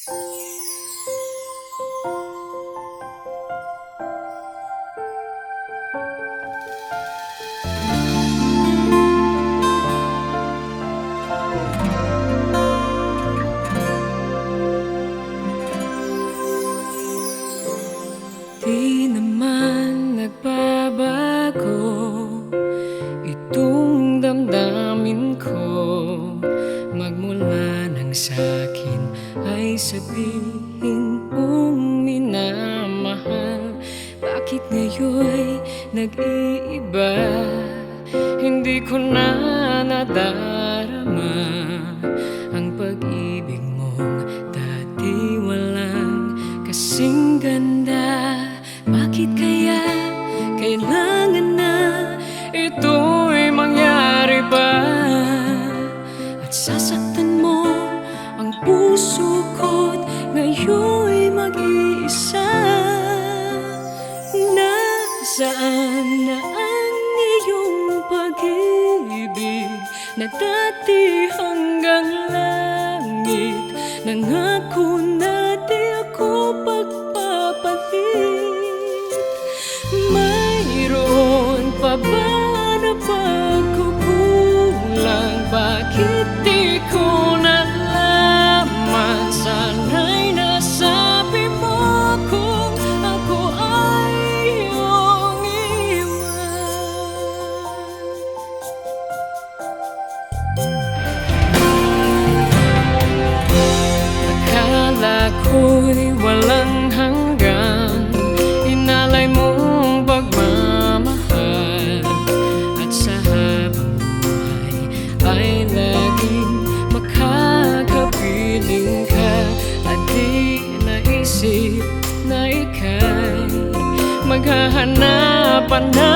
Di naman nagbabago itong damdamin ko, magmula nang sa'kin ay sabihin mong minamahal. Bakit ngayon'y nag-iiba? Hindi ko na nadarama ang pag-ibig mong dati walang kasing ganda. Bakit kaya kailangan na ito'y mangyari pa? At sasaktan mo ang puso ko't ngayon'y mag-iisa. Nasaan na ang iyong pag-ibig na dati hanggang langit? Nangako na di ako pagpapalit. Mayroon pa ba na pagkukulang? Bakit di ko nalaman? Sana'y nasabi mo kung ako ay iyong iwan. Akala ko'y walang hanggan, inalay mong pagmamahal, at sa habang buhay ay laging makakapiling ka. At di naisip na ika'y maghahanapan na